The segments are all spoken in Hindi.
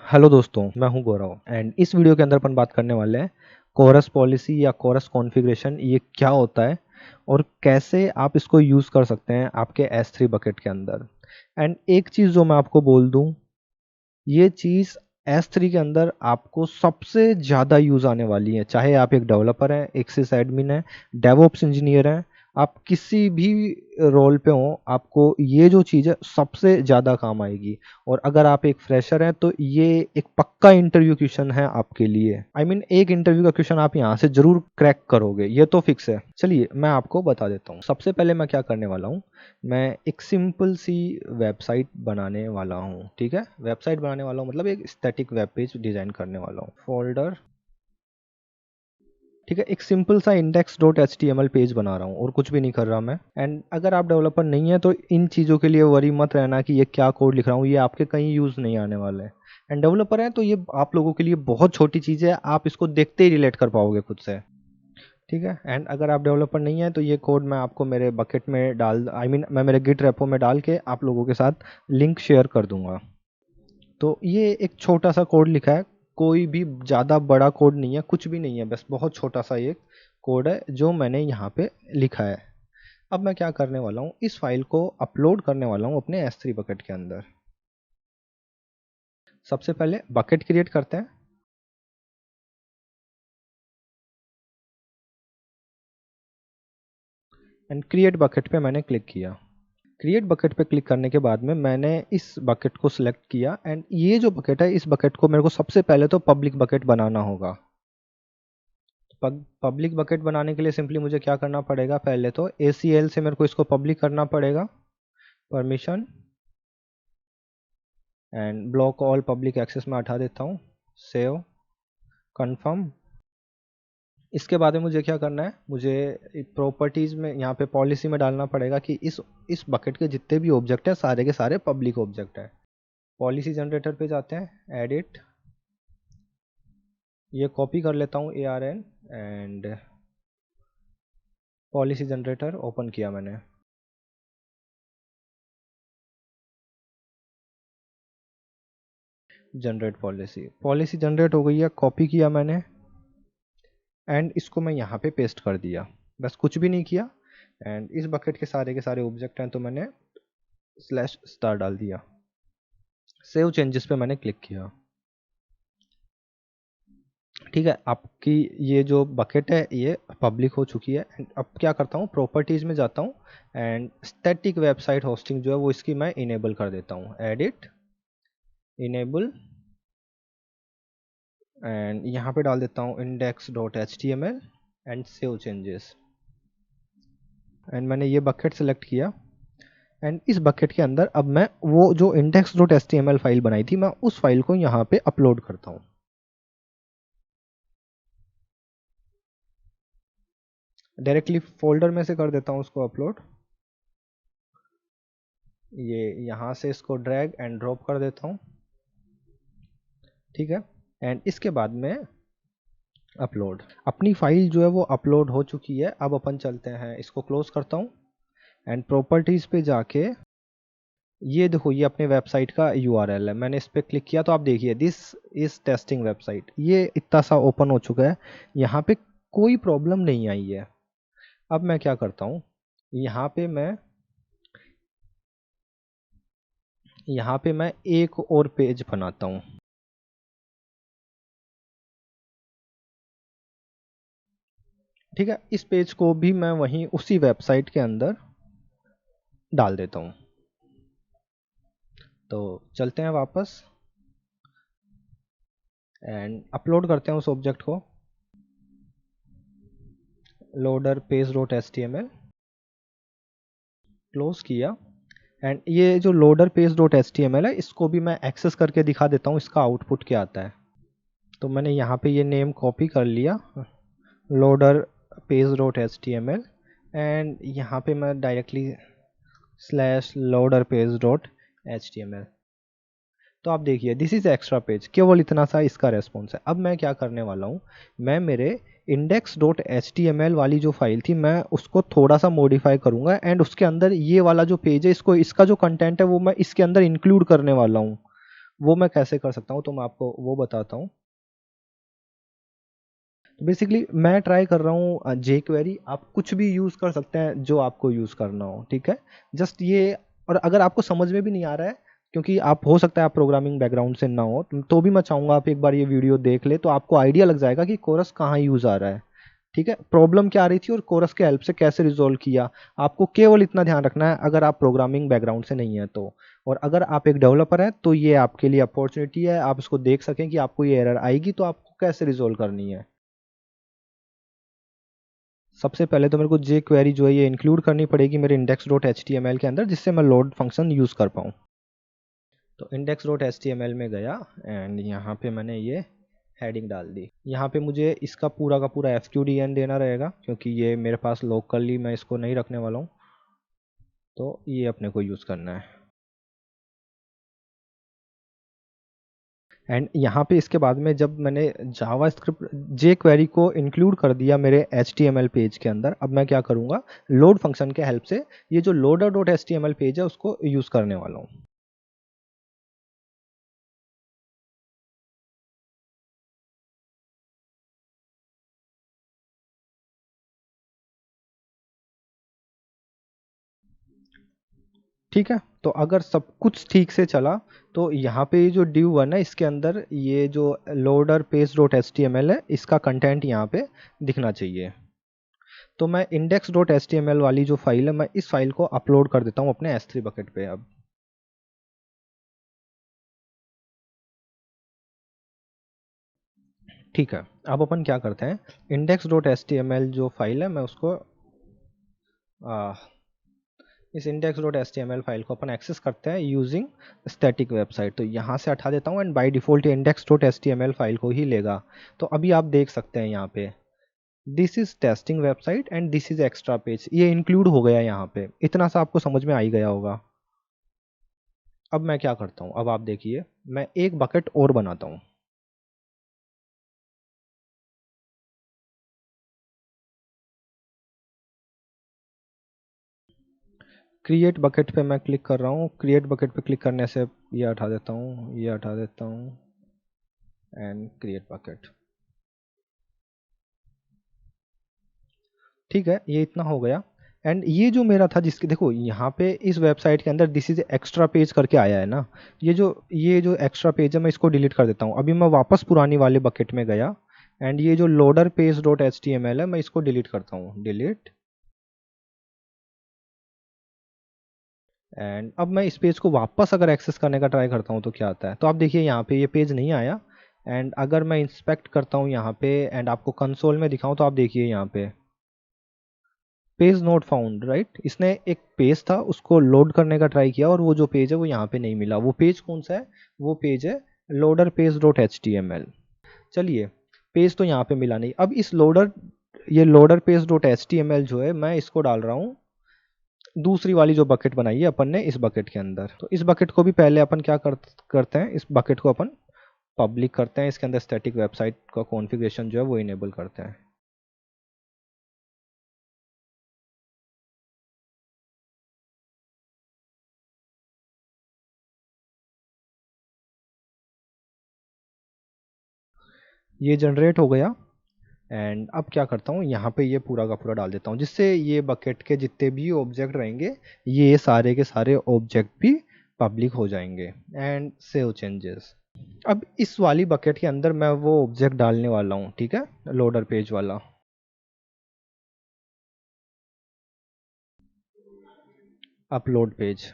हेलो दोस्तों, मैं हूं गौरव एंड इस वीडियो के अंदर अपन बात करने वाले हैं कोरस पॉलिसी या कोरस कॉन्फ़िगरेशन। ये क्या होता है और कैसे आप इसको यूज़ कर सकते हैं आपके S3 बकेट के अंदर। एंड एक चीज़ जो मैं आपको बोल दूं, ये चीज़ S3 के अंदर आपको सबसे ज़्यादा यूज़ आने वाली है। चाहे आप एक डेवलपर हैं, एक सिस एडमिन है, डेवऑप्स इंजीनियर हैं, आप किसी भी रोल पे हो, आपको ये जो चीज़ है सबसे ज़्यादा काम आएगी। और अगर आप एक फ्रेशर हैं तो ये एक पक्का इंटरव्यू क्वेश्चन है आपके लिए। एक इंटरव्यू का क्वेश्चन आप यहाँ से ज़रूर क्रैक करोगे, ये तो फिक्स है। चलिए मैं आपको बता देता हूँ। सबसे पहले मैं क्या करने वाला हूँ, मैं एक सिंपल सी वेबसाइट बनाने वाला हूँ। ठीक है, वेबसाइट बनाने वाला हूँ मतलब एक स्टैटिक वेब पेज डिज़ाइन करने वाला हूँ। फोल्डर, ठीक है, एक सिंपल सा index.html पेज बना रहा हूँ और कुछ भी नहीं कर रहा मैं। एंड अगर आप डेवलपर नहीं है तो इन चीज़ों के लिए वरी मत रहना कि ये क्या कोड लिख रहा हूँ, ये आपके कहीं यूज़ नहीं आने वाले हैं। एंड डेवलपर है तो ये आप लोगों के लिए बहुत छोटी चीज़ है, आप इसको देखते ही रिलेट कर पाओगे खुद से। ठीक है, एंड अगर आप डेवलपर नहीं है तो ये कोड मैं आपको मेरे बकेट में डाल मैं मेरे गिट रेपो में डाल के आप लोगों के साथ लिंक शेयर कर दूंगा। तो ये एक छोटा सा कोड लिखा है, कोई भी ज़्यादा बड़ा कोड नहीं है, कुछ भी नहीं है, बस बहुत छोटा सा एक कोड है जो मैंने यहाँ पे लिखा है। अब मैं क्या करने वाला हूँ, इस फाइल को अपलोड करने वाला हूँ अपने S3 बकेट के अंदर। सबसे पहले बकेट क्रिएट करते हैं। एंड क्रिएट बकेट पे मैंने क्लिक किया। क्रिएट बकेट पे क्लिक करने के बाद में मैंने इस बकेट को सिलेक्ट किया। एंड ये जो बकेट है, इस बकेट को मेरे को सबसे पहले तो पब्लिक बकेट बनाना होगा। पब्लिक बकेट बनाने के लिए सिंपली मुझे क्या करना पड़ेगा, पहले तो ACL से मेरे को इसको पब्लिक करना पड़ेगा, permission, and block all public access में हटा देता हूँ, सेव, कंफर्म। इसके बाद में मुझे क्या करना है, मुझे प्रॉपर्टीज़ में यहाँ पे पॉलिसी में डालना पड़ेगा कि इस बकेट के जितने भी ऑब्जेक्ट हैं सारे के सारे पब्लिक ऑब्जेक्ट हैं। पॉलिसी जनरेटर पे जाते हैं, एडिट, ये कॉपी कर लेता हूँ ARN, and policy generator open किया मैंने। जनरेट पॉलिसी जनरेट हो गई है, कॉपी किया मैंने एंड इसको मैं यहाँ पे पेस्ट कर दिया, बस कुछ भी नहीं किया। एंड इस बकेट के सारे ऑब्जेक्ट हैं तो मैंने /* डाल दिया। सेव चेंजेस पे मैंने क्लिक किया। ठीक है, आपकी ये जो बकेट है ये पब्लिक हो चुकी है। एंड अब क्या करता हूँ, प्रॉपर्टीज़ में जाता हूँ एंड स्टैटिक वेबसाइट होस्टिंग जो है वो इसकी मैं इनेबल कर देता हूँ, एडिट, इनेबल, एंड यहाँ पे डाल देता हूँ index.html and save changes. And मैंने ये बकेट सेलेक्ट किया। एंड इस बकेट के अंदर अब मैं वो जो index.html फाइल बनाई थी, मैं उस फाइल को यहाँ पे अपलोड करता हूँ। डायरेक्टली फोल्डर में से कर देता हूँ उसको अपलोड। ये यहाँ से इसको ड्रैग एंड ड्रॉप कर देता हूँ। ठीक है, एंड इसके बाद में अपलोड, अपनी फाइल जो है वो अपलोड हो चुकी है। अब अपन चलते हैं, इसको क्लोज करता हूँ एंड प्रॉपर्टीज़ पे जाके ये देखो, ये अपने वेबसाइट का URL है। मैंने इस पर क्लिक किया तो आप देखिए दिस इज टेस्टिंग वेबसाइट, ये इतना सा ओपन हो चुका है, यहाँ पे कोई प्रॉब्लम नहीं आई है। अब मैं क्या करता हूँ, यहाँ पे मैं एक और पेज बनाता हूँ। ठीक है, इस पेज को भी मैं वहीं उसी वेबसाइट के अंदर डाल देता हूँ। तो चलते हैं वापस एंड अपलोड करते हैं उस ऑब्जेक्ट को, लोडर पेज.html, क्लोज किया। एंड ये जो लोडर पेज.html है, इसको भी मैं एक्सेस करके दिखा देता हूँ इसका आउटपुट क्या आता है। तो मैंने यहाँ पे ये नेम कॉपी कर लिया, लोडर पेज.html, एंड यहाँ पे मैं डायरेक्टली /loader page.html। तो आप देखिए दिस इज एक्स्ट्रा पेज, केवल इतना सा इसका रेस्पॉन्स है। अब मैं क्या करने वाला हूँ, मैं मेरे index.html वाली जो फाइल थी मैं उसको थोड़ा सा मॉडिफाई करूँगा एंड उसके अंदर ये वाला जो पेज है, इसका जो कंटेंट है वो मैं इसके अंदर इंक्लूड करने वाला हूँ। वो मैं कैसे कर सकता हूँ, तो मैं आपको वो बताता हूँ। तो बेसिकली मैं ट्राई कर रहा हूँ जे क्वेरी, आप कुछ भी यूज़ कर सकते हैं जो आपको यूज़ करना हो, ठीक है। जस्ट ये, और अगर आपको समझ में भी नहीं आ रहा है, क्योंकि आप हो सकता है आप प्रोग्रामिंग बैकग्राउंड से ना हो, तो भी मैं चाहूँगा आप एक बार ये वीडियो देख ले, तो आपको आइडिया लग जाएगा कि कोरस कहाँ यूज़ आ रहा है, ठीक है, प्रॉब्लम क्या आ रही थी और कोरस के हेल्प से कैसे रिजोल्व किया। आपको केवल इतना ध्यान रखना है, अगर आप प्रोग्रामिंग बैकग्राउंड से नहीं है तो। और अगर आप एक डेवलपर हैं तो ये आपके लिए अपॉर्चुनिटी है, आप इसको देख सकें कि आपको ये एरर आएगी तो आपको कैसे रिजोल्व करनी है। सबसे पहले तो मेरे को जे क्वेरी जो है ये इंक्लूड करनी पड़ेगी मेरे index dot H T M L के अंदर, जिससे मैं लोड फंक्शन यूज़ कर पाऊँ। तो index dot H T M L में गया एंड यहाँ पे मैंने ये हेडिंग डाल दी। यहाँ पे मुझे इसका पूरा का पूरा एफ क्यू डी एन देना रहेगा, क्योंकि ये मेरे पास लोकली मैं इसको नहीं रखने वाला हूँ, तो ये अपने को यूज़ करना है। एंड यहाँ पे इसके बाद में जब मैंने जावा स्क्रिप्ट जे क्वेरी को इंक्लूड कर दिया मेरे H T M L page के अंदर, अब मैं क्या करूँगा, लोड फंक्शन के हेल्प से ये जो loader dot H T M L page है उसको यूज़ करने वाला हूँ। ठीक है, तो अगर सब कुछ ठीक से चला तो यहाँ पे ये जो div 1 है इसके अंदर ये जो loader page dot H T M L है इसका कंटेंट यहाँ पे दिखना चाहिए। तो मैं index dot H T M L वाली जो फाइल है मैं इस फाइल को अपलोड कर देता हूँ अपने S3 बकेट पे। अब ठीक है, अब अपन क्या करते हैं, index dot H T M L जो फाइल है मैं उसको इस index dot H T M L file को अपन एक्सेस करते हैं यूजिंग स्टैटिक वेबसाइट। तो यहाँ से हटा देता हूँ and by default index dot H T M L file को ही लेगा। तो अभी आप देख सकते हैं यहाँ पे this is testing website and this is extra page, ये इंक्लूड हो गया यहाँ पे, इतना सा आपको समझ में आ ही गया होगा। अब मैं क्या करता हूँ, अब आप देखिए मैं एक बकेट और बनाता हूँ। क्रिएट बकेट पे मैं क्लिक कर रहा हूँ, क्रिएट बकेट पे क्लिक करने से ये हटा देता हूँ, ये हटा देता हूँ एंड क्रिएट बकेट। ठीक है, ये इतना हो गया। एंड ये जो मेरा था जिसके देखो यहाँ पे इस वेबसाइट के अंदर दिस इज एक्स्ट्रा पेज करके आया है ना, ये जो एक्स्ट्रा पेज है मैं इसको डिलीट कर देता हूँ। अभी मैं वापस पुरानी वाले बकेट में गया एंड ये जो loader page dot H T M L है मैं इसको डिलीट करता हूँ, डिलीट। एंड अब मैं इस पेज को वापस अगर एक्सेस करने का ट्राई करता हूँ तो क्या आता है, तो आप देखिए यहाँ पे ये पेज नहीं आया। एंड अगर मैं इंस्पेक्ट करता हूँ यहाँ पे एंड आपको कंसोल में दिखाऊँ तो आप देखिए यहाँ पे पेज नोट फाउंड, राइट, इसने एक पेज था उसको लोड करने का ट्राई किया और वो जो पेज है वो यहाँ पे नहीं मिला। वो पेज कौन सा है, वो पेज है loader page dot H T M L. चलिए, पेज तो यहाँ पे मिला नहीं। अब इस ये loader page dot H T M L जो है मैं इसको डाल रहा हूँ दूसरी वाली जो बकेट बनाई है अपन ने इस बकेट के अंदर। तो इस बकेट को भी पहले अपन क्या करते हैं, इस बकेट को अपन पब्लिक करते हैं, इसके अंदर स्टैटिक वेबसाइट का कॉन्फ़िगरेशन जो है वो इनेबल करते हैं। ये जनरेट हो गया एंड अब क्या करता हूँ यहाँ पे ये पूरा का पूरा डाल देता हूँ, जिससे ये बकेट के जितने भी ऑब्जेक्ट रहेंगे ये सारे के सारे ऑब्जेक्ट भी पब्लिक हो जाएंगे। And save changes. अब इस वाली बकेट के अंदर मैं वो ऑब्जेक्ट डालने वाला हूँ, ठीक है, लोडर पेज वाला। Upload page.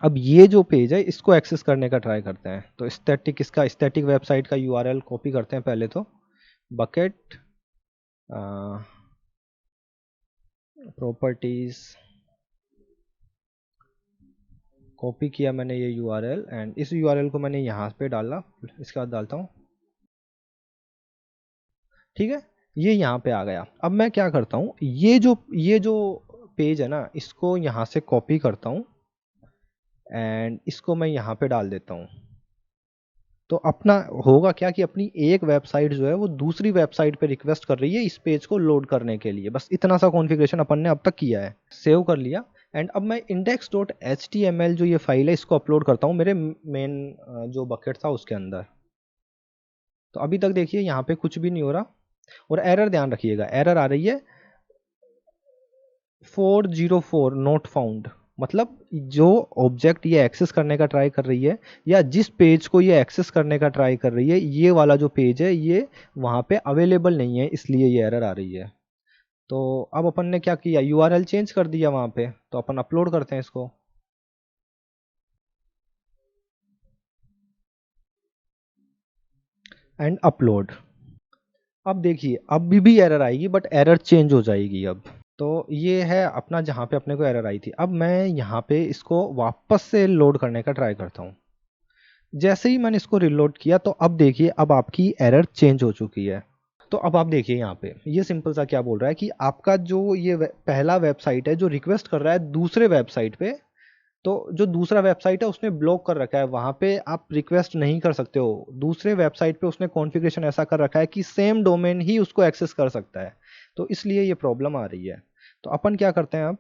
अब ये जो पेज है इसको एक्सेस करने का ट्राई करते हैं। तो स्टैटिक वेबसाइट का यूआरएल कॉपी करते हैं पहले तो, बकेट प्रॉपर्टीज, कॉपी किया मैंने ये यूआरएल एंड इस यूआरएल को मैंने यहाँ पे डाला, इसके बाद डालता हूँ, ठीक है, ये यहाँ पे आ गया। अब मैं क्या करता हूँ, ये जो पेज है ना इसको यहाँ से कॉपी करता हूँ एंड इसको मैं यहाँ पे डाल देता हूँ। तो अपना होगा क्या कि अपनी एक वेबसाइट जो है वो दूसरी वेबसाइट पे रिक्वेस्ट कर रही है इस पेज को लोड करने के लिए। बस इतना सा कॉन्फ़िगरेशन अपन ने अब तक किया है। सेव कर लिया एंड अब मैं index.html जो ये फाइल है इसको अपलोड करता हूँ मेरे मेन जो बकेट था उसके अंदर। तो अभी तक देखिए यहाँ पे कुछ भी नहीं हो रहा, और एरर ध्यान रखिएगा, एरर आ रही है 404 नॉट फाउंड। मतलब जो ऑब्जेक्ट ये एक्सेस करने का ट्राई कर रही है, या जिस पेज को ये एक्सेस करने का ट्राई कर रही है, ये वाला जो पेज है ये वहाँ पे अवेलेबल नहीं है, इसलिए ये एरर आ रही है। तो अब अपन ने क्या किया, यूआरएल चेंज कर दिया वहाँ पे, तो अपन अपलोड करते हैं इसको। And upload. अब देखिए अभी भी एरर आएगी, बट एरर चेंज हो जाएगी अब। तो ये है अपना जहाँ पे अपने को एरर आई थी। अब मैं यहाँ पे इसको वापस से लोड करने का ट्राई करता हूँ। जैसे ही मैंने इसको रिलोड किया तो अब देखिए अब आपकी एरर चेंज हो चुकी है। तो अब आप देखिए यहाँ पे ये सिंपल सा क्या बोल रहा है कि आपका जो ये पहला वेबसाइट है जो रिक्वेस्ट कर रहा है दूसरे वेबसाइट पे, तो जो दूसरा वेबसाइट है उसने ब्लॉक कर रखा है, वहां पे आप रिक्वेस्ट नहीं कर सकते हो। दूसरे वेबसाइट पे उसने कॉन्फ़िगरेशन ऐसा कर रखा है कि सेम डोमेन ही उसको एक्सेस कर सकता है, तो इसलिए ये प्रॉब्लम आ रही है। तो अपन क्या करते हैं, अब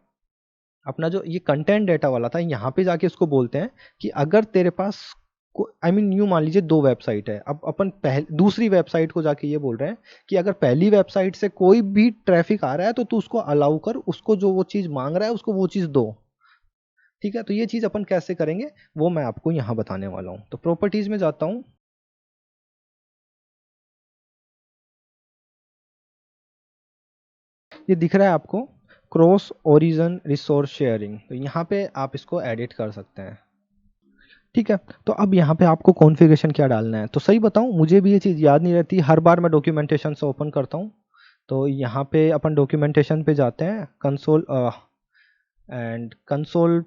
अपना जो ये कंटेंट डेटा वाला था यहाँ पे जाके इसको बोलते हैं कि अगर तेरे पास आई मीन यूं मान लीजिए दो वेबसाइट है, अब अपन दूसरी वेबसाइट को जाके ये बोल रहे हैं कि अगर पहली वेबसाइट से कोई भी ट्रैफिक आ रहा है तो तू उसको अलाउ कर, उसको जो वो चीज़ मांग रहा है उसको वो चीज़ दो। ठीक है, तो ये चीज़ अपन कैसे करेंगे वो मैं आपको यहाँ बताने वाला हूँ। तो प्रॉपर्टीज में जाता हूँ। ये दिख रहा है आपको, क्रॉस ओरिजन रिसोर्स शेयरिंग, तो यहाँ पे आप इसको एडिट कर सकते हैं। ठीक है, तो अब यहाँ पे आपको कॉन्फ़िगरेशन क्या डालना है, तो सही बताऊँ मुझे भी ये चीज़ याद नहीं रहती, हर बार मैं डॉक्यूमेंटेशन से ओपन करता हूँ। तो यहाँ पे अपन डॉक्यूमेंटेशन पे जाते हैं, console and console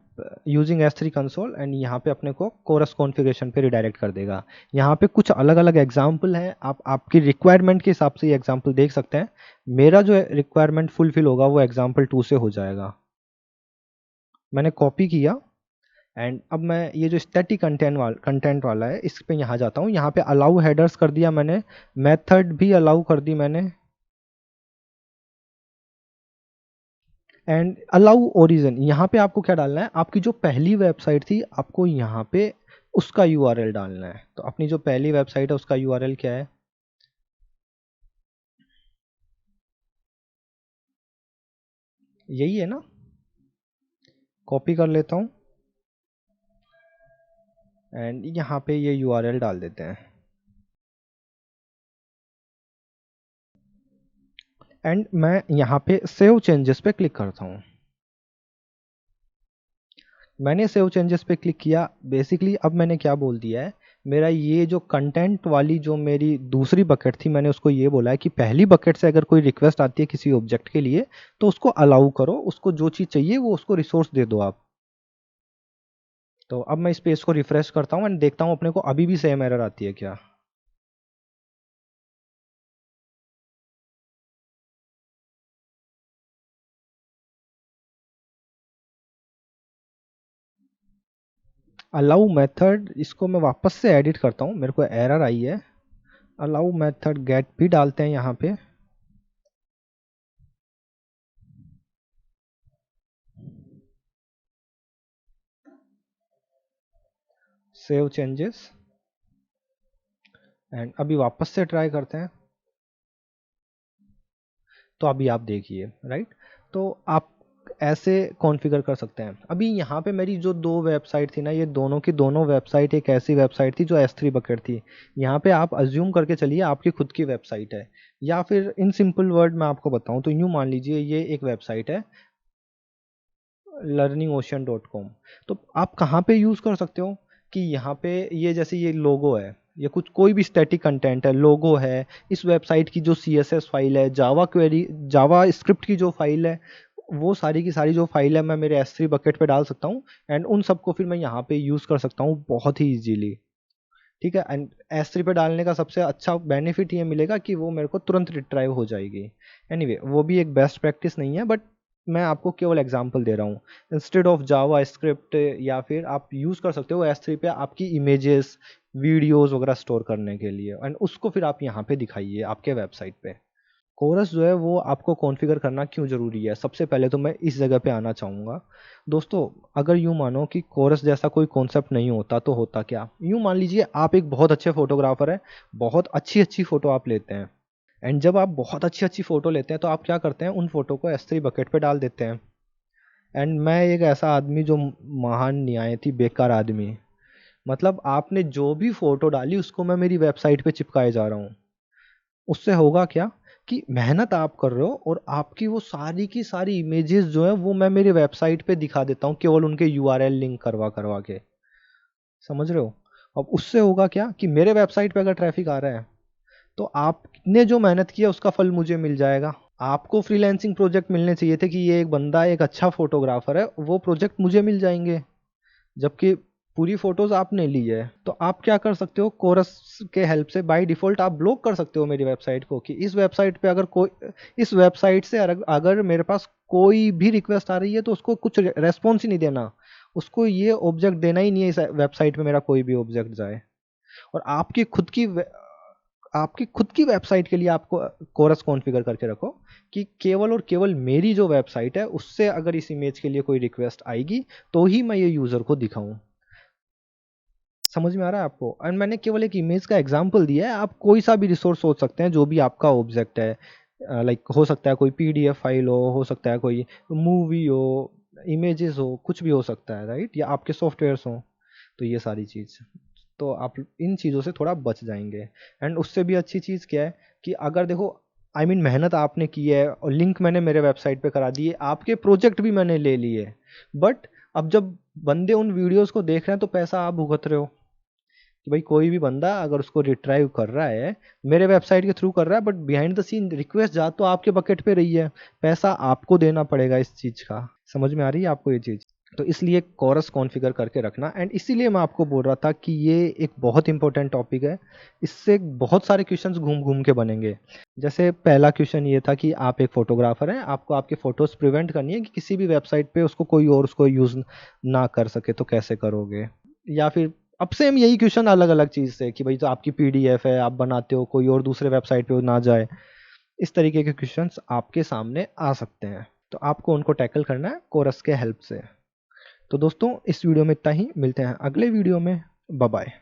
using S3 console, and यहाँ पे अपने को कोरस कॉन्फ़िगरेशन पे रिडायरेक्ट कर देगा। यहाँ पे कुछ अलग अलग एग्जाम्पल हैं, आप आपकी रिक्वायरमेंट के हिसाब से ये एग्जाम्पल देख सकते हैं। मेरा जो रिक्वायरमेंट फुलफिल होगा वो एग्जाम्पल 2 से हो जाएगा। मैंने कॉपी किया, एंड अब मैं ये जो स्टैटिक कंटेंट वाला है इस पे यहाँ जाता हूँ। यहाँ पे अलाउ हेडर्स कर दिया मैंने, मेथड भी अलाउ कर दी मैंने, एंड अलाउ ओरिजिन। यहाँ पे आपको क्या डालना है, आपकी जो पहली वेबसाइट थी आपको यहाँ पे उसका यूआरएल डालना है। तो अपनी जो पहली वेबसाइट है उसका यूआरएल क्या है, यही है ना। कॉपी कर लेता हूँ एंड यहाँ पे ये यूआरएल डाल देते हैं, एंड मैं यहाँ पे सेव चेंजेस पे क्लिक करता हूँ। मैंने सेव चेंजेस पे क्लिक किया। बेसिकली अब मैंने क्या बोल दिया है, मेरा ये जो कंटेंट वाली जो मेरी दूसरी बकेट थी, मैंने उसको ये बोला है कि पहली बकेट से अगर कोई रिक्वेस्ट आती है किसी ऑब्जेक्ट के लिए तो उसको अलाउ करो, उसको जो चीज़ चाहिए वो उसको रिसोर्स दे दो आप। तो अब मैं इस पेज को रिफ्रेश करता हूँ एंड देखता हूँ अपने को अभी भी सेम एरर आती है क्या। अलाउ मेथड, इसको मैं वापस से एडिट करता हूँ, मेरे को एरर आई है। अलाउ मेथड गेट भी डालते हैं यहाँ पे, सेव चेंजेस, एंड अभी वापस से ट्राई करते हैं। तो अभी आप देखिए, राइट। तो आप ऐसे कॉन्फ़िगर कर सकते हैं। अभी यहाँ पे मेरी जो दो वेबसाइट थी ना, ये दोनों की दोनों वेबसाइट एक ऐसी वेबसाइट थी जो S3 बकेट थी। यहाँ पे आप अज्यूम करके चलिए आपकी खुद की वेबसाइट है, या फिर इन सिंपल वर्ड मैं आपको बताऊँ तो यूँ मान लीजिए ये एक वेबसाइट है learningocean.com। तो आप कहाँ पे यूज़ कर सकते हो कि यहाँ पे ये जैसे ये लोगो है, ये कुछ कोई भी स्टैटिक कंटेंट है, लोगो है, इस वेबसाइट की जो CSS फाइल है, जावा क्वेरी, जावा स्क्रिप्ट की जो फाइल है, वो सारी की सारी जो फाइल है मैं मेरे S3 बकेट पे डाल सकता हूँ, एंड उन सबको फिर मैं यहाँ पे यूज़ कर सकता हूँ बहुत ही इजीली। ठीक है, एंड S3 पे डालने का सबसे अच्छा बेनिफिट ये मिलेगा कि वो मेरे को तुरंत रिट्राइव हो जाएगी। एनीवे वो भी एक बेस्ट प्रैक्टिस नहीं है, बट मैं आपको केवल एग्जांपल दे रहा हूँ। इंस्टेड ऑफ जावा स्क्रिप्ट, या फिर आप यूज़ कर सकते हो S3 पे आपकी इमेजेस, वीडियोस वगैरह स्टोर करने के लिए, एंड उसको फिर आप यहाँ पे दिखाइए आपके वेबसाइट पे। कोरस जो है वो आपको कॉन्फ़िगर करना क्यों ज़रूरी है, सबसे पहले तो मैं इस जगह पे आना चाहूँगा। दोस्तों, अगर यूँ मानो कि कोरस जैसा कोई कॉन्सेप्ट नहीं होता तो होता क्या? यूँ मान लीजिए आप एक बहुत अच्छे फ़ोटोग्राफ़र हैं, बहुत अच्छी-अच्छी फ़ोटो आप लेते हैं एंड जब आप बहुत अच्छी-अच्छी फ़ोटो लेते हैं तो आप क्या करते हैं, उन फ़ोटो को S3 बकेट पे डाल देते हैं। एंड मैं एक ऐसा आदमी जो महान निहायत ही बेकार आदमी, मतलब आपने जो भी फ़ोटो डाली उसको मैं मेरी वेबसाइट पे चिपकाए जा रहा हूँ। उससे होगा क्या कि मेहनत आप कर रहे हो और आपकी वो सारी की सारी इमेजेस जो है वो मैं मेरी वेबसाइट पे दिखा देता हूँ केवल उनके यूआरएल लिंक करवा करवा के। समझ रहे हो? अब उससे होगा क्या कि मेरे वेबसाइट पे अगर ट्रैफिक आ रहा है तो आपने जो मेहनत किया उसका फल मुझे मिल जाएगा। आपको फ्रीलांसिंग प्रोजेक्ट मिलने चाहिए थे कि ये एक बंदा एक अच्छा फोटोग्राफर है, वो प्रोजेक्ट मुझे मिल जाएंगे, जबकि पूरी फोटोज आपने ली है। तो आप क्या कर सकते हो, कोरस के हेल्प से बाय डिफॉल्ट आप ब्लॉक कर सकते हो मेरी वेबसाइट को, कि इस वेबसाइट पे अगर कोई, इस वेबसाइट से अगर मेरे पास कोई भी रिक्वेस्ट आ रही है तो उसको कुछ रेस्पॉन्स ही नहीं देना, उसको ये ऑब्जेक्ट देना ही नहीं है इस वेबसाइट पे मेरा कोई भी ऑब्जेक्ट जाए। और आपकी खुद की वेबसाइट के लिए आपको कोरस कॉन्फ़िगर करके रखो कि केवल और केवल मेरी जो वेबसाइट है उससे अगर इस इमेज के लिए कोई रिक्वेस्ट आएगी तो ही मैं ये यूज़र को दिखाऊं। समझ में आ रहा है आपको? एंड मैंने केवल एक इमेज का एग्जांपल दिया है, आप कोई सा भी रिसोर्स सोच सकते हैं जो भी आपका ऑब्जेक्ट है। लाइक हो सकता है कोई पीडीएफ फाइल हो सकता है कोई मूवी हो, इमेजेस हो, कुछ भी हो सकता है, राइट? या आपके सॉफ्टवेयर्स हो। तो ये सारी चीज़, तो आप इन चीज़ों से थोड़ा बच जाएंगे। एंड उससे भी अच्छी चीज़ क्या है कि अगर देखो, मेहनत आपने की है और लिंक मैंने मेरे वेबसाइट पे करा दिए, आपके प्रोजेक्ट भी मैंने ले लिए, बट अब जब बंदे उन वीडियोस को देख रहे हैं तो पैसा आप भुगत रहे हो। कि भाई कोई भी बंदा अगर उसको रिट्राइव कर रहा है, मेरे वेबसाइट के थ्रू कर रहा है, but behind the scene request जा तो आपके बकेट पे रही है, पैसा आपको देना पड़ेगा इस चीज़ का। समझ में आ रही है आपको ये चीज़? तो इसलिए कोरस कॉन्फ़िगर करके रखना, एंड इसीलिए मैं आपको बोल रहा था कि ये एक बहुत इंपॉर्टेंट टॉपिक है। इससे बहुत सारे क्वेश्चंस घूम घूम के बनेंगे। जैसे पहला क्वेश्चन ये था कि आप एक फोटोग्राफर हैं, आपको आपके फोटोज प्रिवेंट करनी है कि किसी भी वेबसाइट पे उसको कोई और उसको यूज़ ना कर सके, तो कैसे करोगे? या फिर अब सेम यही क्वेश्चन अलग अलग चीज़ से कि भाई तो आपकी पीडीएफ है, आप बनाते हो, कोई और दूसरे वेबसाइट पे ना जाए। इस तरीके के क्वेश्चंस आपके सामने आ सकते हैं, तो आपको उनको टैकल करना है कोरस के हेल्प से। तो दोस्तों, इस वीडियो में इतना ही, मिलते हैं अगले वीडियो में। Bye bye.